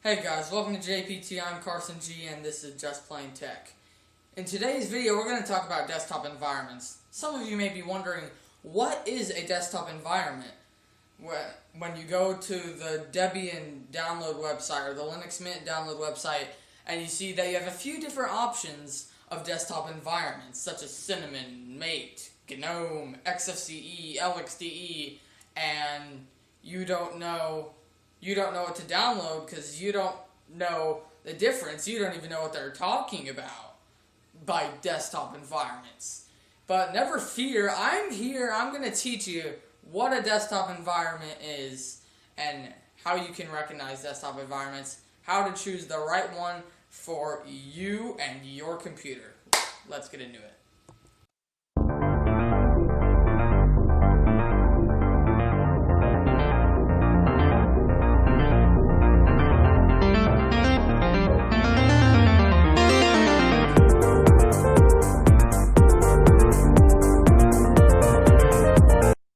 Hey guys, welcome to JPT. I'm Carson G and this is Just Plain Tech. In today's video, we're going to talk about desktop environments. Some of you may be wondering, what is a desktop environment? When you go to the Debian download website or the Linux Mint download website and you see that you have a few different options of desktop environments such as Cinnamon, Mate, Gnome, XFCE, LXDE, and you don't know what to download because you don't know the difference. You don't even know what they're talking about by desktop environments. But never fear, I'm here. I'm going to teach you what a desktop environment is and how you can recognize desktop environments, how to choose the right one for you and your computer. Let's get into it.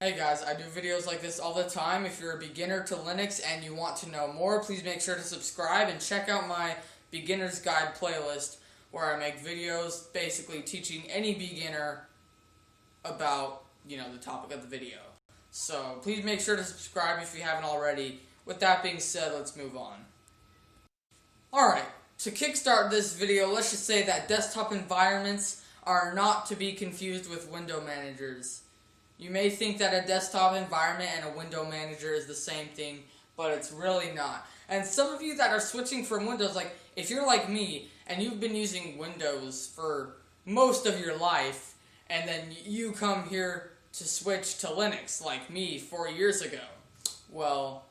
Hey guys, I do videos like this all the time. If you're a beginner to Linux and you want to know more, please make sure to subscribe and check out my beginner's guide playlist where I make videos basically teaching any beginner about, the topic of the video. So please make sure to subscribe if you haven't already. With that being said, let's move on. Alright, to kickstart this video, let's just say that desktop environments are not to be confused with window managers. You may think that a desktop environment and a window manager is the same thing, but it's really not. And some of you that are switching from Windows, like if you're like me and you've been using Windows for most of your life, and then you come here to switch to Linux, like me 4 years ago, well,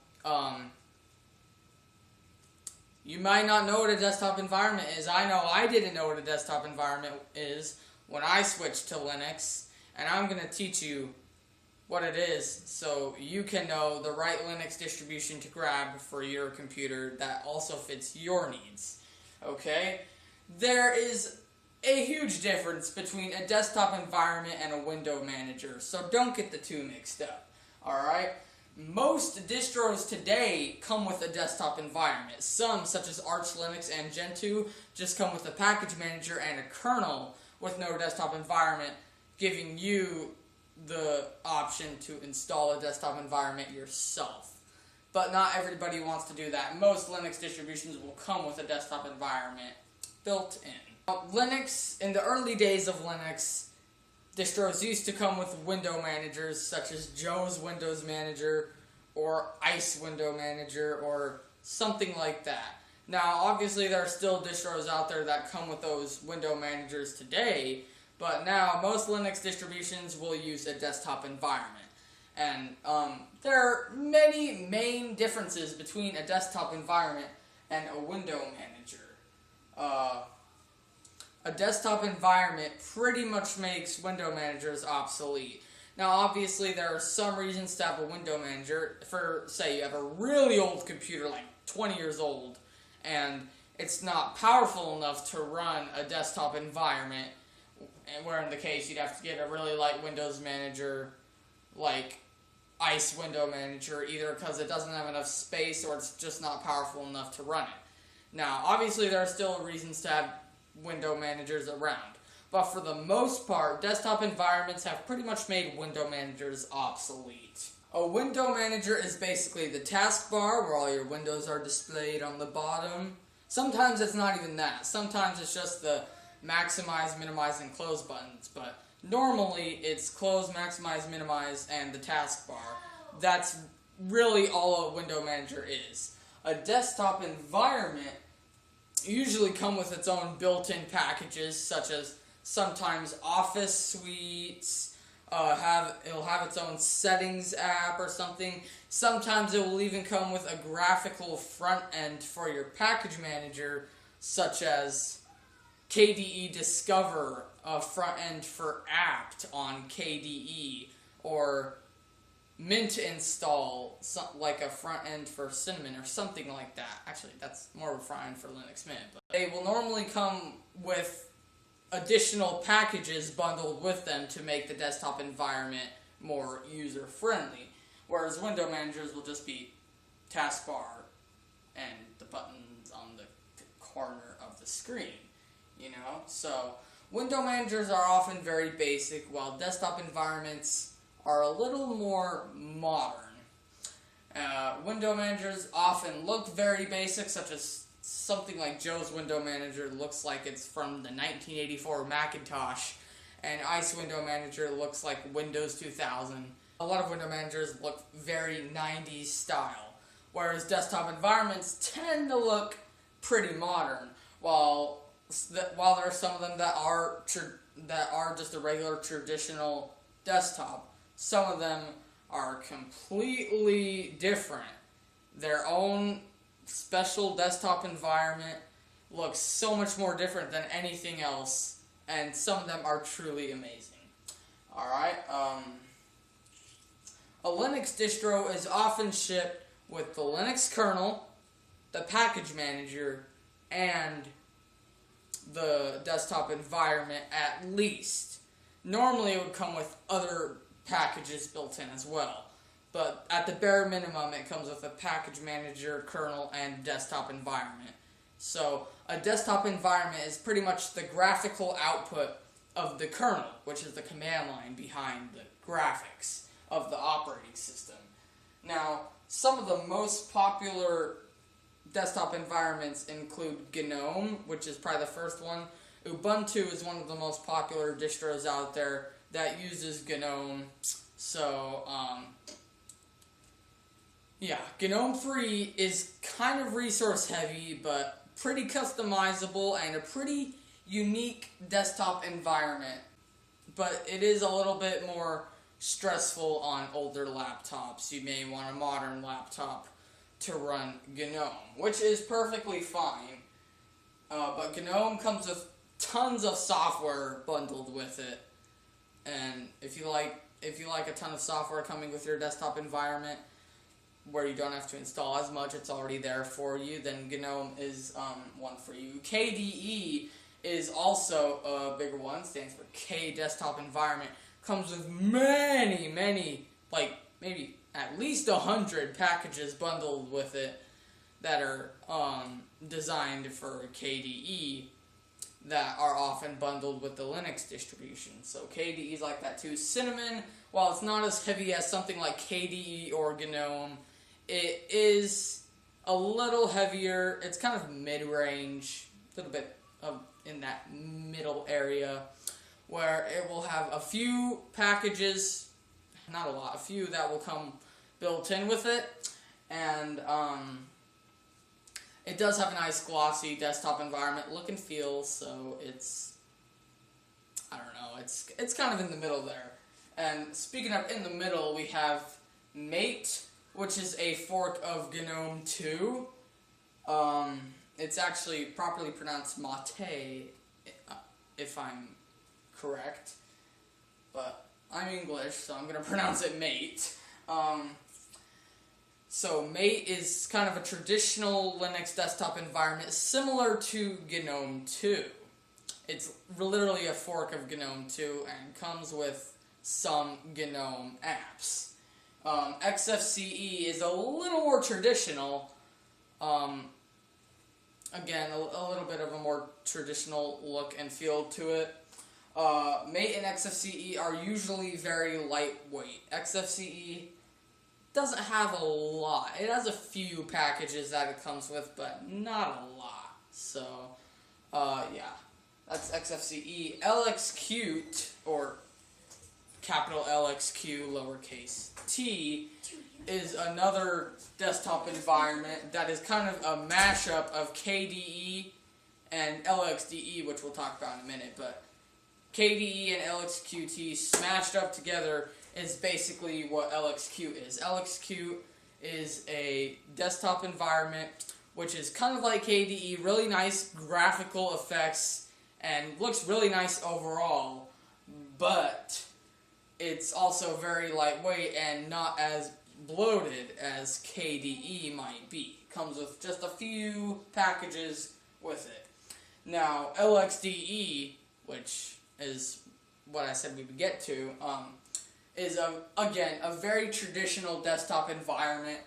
you might not know what a desktop environment is. I know I didn't know what a desktop environment is when I switched to Linux. And I'm going to teach you what it is so you can know the right Linux distribution to grab for your computer that also fits your needs. Okay? There is a huge difference between a desktop environment and a window manager, so don't get the two mixed up. Alright? Most distros today come with a desktop environment. Some, such as Arch Linux and Gentoo, just come with a package manager and a kernel with no desktop environment, giving you the option to install a desktop environment yourself. But not everybody wants to do that. Most Linux distributions will come with a desktop environment built in. Linux, in the early days of Linux, distros used to come with window managers such as Joe's Windows Manager or Ice Window Manager or something like that. Now, obviously, there are still distros out there that come with those window managers today, but now, most Linux distributions will use a desktop environment. And there are many main differences between a desktop environment and a window manager. A desktop environment pretty much makes window managers obsolete. Now, obviously, there are some reasons to have a window manager. For, say, you have a really old computer, like 20 years old, and it's not powerful enough to run a desktop environment, and where in the case you'd have to get a really light Windows manager like Ice Window Manager, either because it doesn't have enough space or it's just not powerful enough to run it. Now, obviously there are still reasons to have window managers around, but for the most part, desktop environments have pretty much made window managers obsolete. A window manager is basically the taskbar where all your windows are displayed on the bottom. Sometimes it's not even that. Sometimes it's just the maximize, minimize, and close buttons, but normally it's close, maximize, minimize, and the taskbar. That's really all a window manager is. A desktop environment usually comes with its own built-in packages, such as sometimes Office suites, it'll have its own settings app or something. Sometimes it will even come with a graphical front end for your package manager, such as KDE Discover, a front end for apt on KDE, or Mint install, like a front end for Cinnamon or something like that. Actually, that's more of a front end for Linux Mint. But they will normally come with additional packages bundled with them to make the desktop environment more user-friendly, whereas window managers will just be taskbar and the buttons screen, you know? So, window managers are often very basic, while desktop environments are a little more modern. Window managers often look very basic, such as something like Joe's window manager looks like it's from the 1984 Macintosh, and Ice window manager looks like Windows 2000. A lot of window managers look very 90s style, whereas desktop environments tend to look pretty modern, while there are some of them that are just a regular traditional desktop. Some of them are completely different. Their own special desktop environment looks so much more different than anything else, and some of them are truly amazing. Alright, a Linux distro is often shipped with the Linux kernel, the package manager, and the desktop environment at least. Normally it would come with other packages built in as well, but at the bare minimum it comes with a package manager, kernel, and desktop environment. So a desktop environment is pretty much the graphical output of the kernel, which is the command line behind the graphics of the operating system. Now, some of the most popular desktop environments include GNOME, which is probably the first one. Ubuntu is one of the most popular distros out there that uses GNOME. So, yeah, GNOME 3 is kind of resource heavy, but pretty customizable and a pretty unique desktop environment. But it is a little bit more stressful on older laptops. You may want a modern laptop to run GNOME, which is perfectly fine. But GNOME comes with tons of software bundled with it. And if you like a ton of software coming with your desktop environment, where you don't have to install as much, it's already there for you, then GNOME is one for you. KDE is also a bigger one, stands for K Desktop Environment. Comes with many, like maybe at least 100 packages bundled with it that are designed for KDE, that are often bundled with the Linux distribution. So KDE is like that too. Cinnamon, while it's not as heavy as something like KDE or GNOME, it is a little heavier. It's kind of mid-range, a little bit in that middle area, where it will have a few packages, not a lot, a few that will come built in with it, and it does have a nice glossy desktop environment look and feel, so it's, I don't know, it's kind of in the middle there. And speaking of in the middle, we have Mate, which is a fork of GNOME 2. It's actually properly pronounced Mate, if I'm correct, but I'm English, so I'm going to pronounce it Mate. So Mate is kind of a traditional Linux desktop environment similar to GNOME 2. It's literally a fork of GNOME 2 and comes with some GNOME apps. XFCE is a little more traditional. Again, a little bit of a more traditional look and feel to it. Mate and XFCE are usually very lightweight. XFCE doesn't have a lot. It has a few packages that it comes with, but not a lot. So, yeah, that's XFCE. LXQt, or capital LXQ, lowercase t, is another desktop environment that is kind of a mashup of KDE and LXDE, which we'll talk about in a minute, but KDE and LXQt smashed up together is basically what LXQ is. LXQ is a desktop environment which is kind of like KDE, really nice graphical effects and looks really nice overall, but it's also very lightweight and not as bloated as KDE might be. Comes with just a few packages with it. Now, LXDE, which is what I said we would get to, is, again, a very traditional desktop environment.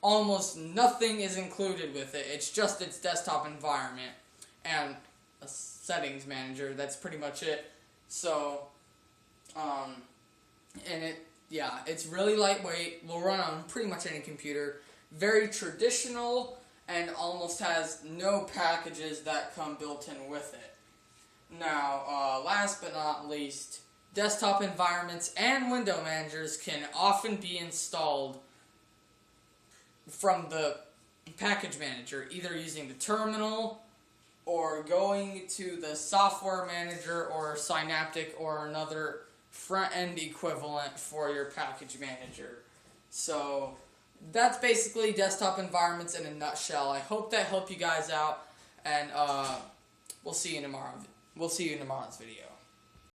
Almost nothing is included with it. It's just its desktop environment. And a settings manager. That's pretty much it. So, and it's really lightweight, will run on pretty much any computer. Very traditional, and almost has no packages that come built in with it. Now, last but not least, desktop environments and window managers can often be installed from the package manager, either using the terminal or going to the software manager or Synaptic or another front-end equivalent for your package manager. So that's basically desktop environments in a nutshell. I hope that helped you guys out, and we'll see you tomorrow. We'll see you in tomorrow's video.